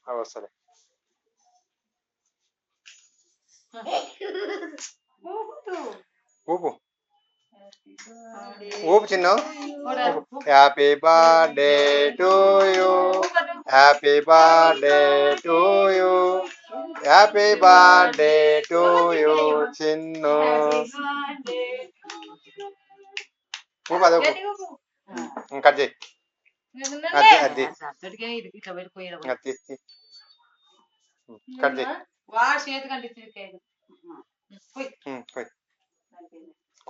వస్తలే ఊపు ఊపు చిన్న happy birthday to you happy birthday to you happy birthday to you Chinnu ఊపు అది ఊపు కట్ చేయి అది కట్ చేయి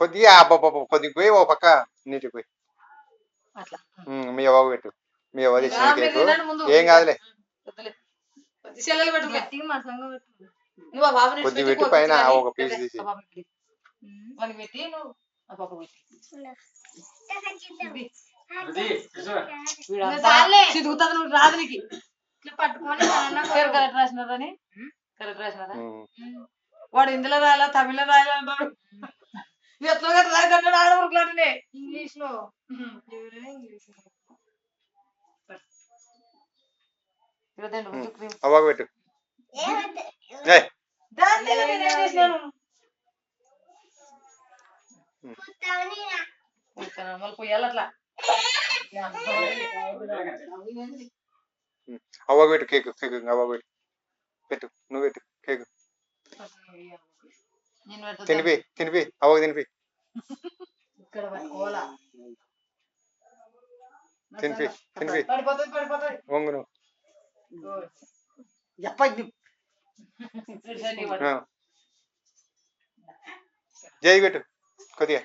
కొద్దిగా కొద్దిగా పోయి ఓ పక్క నీటికి పోయి మీ అవ్వ పెట్టు మీ అవ్వ తెచ్చిన కేకు ఏం కాదులే కొద్ది పెట్టు పైన ఒక పీస్ తీసి రాదునికి పట్టుకొని కరెక్ట్ రాసినారని కరెక్ట్ రాసినారా వాడు ఇందులో రాయాలా తమిళ రాయాలా అంటాడు ఎట్లా రాయకంటాడు ఆడవరకులాంటి ఇంగ్లీష్ లో అవ్వకు పెట్టు మళ్ళీ పోయాలి అట్లా అవ్వకు పెట్టు కేకు కేకు అవ్వకు పెట్టు పెట్టు నువ్వు పెట్టు కేకు తినిపి తినిపి అవ్వకు తినిపి తినిపి తినిపి వంగు నువ్వు జై పెట్టు కొద్దిగా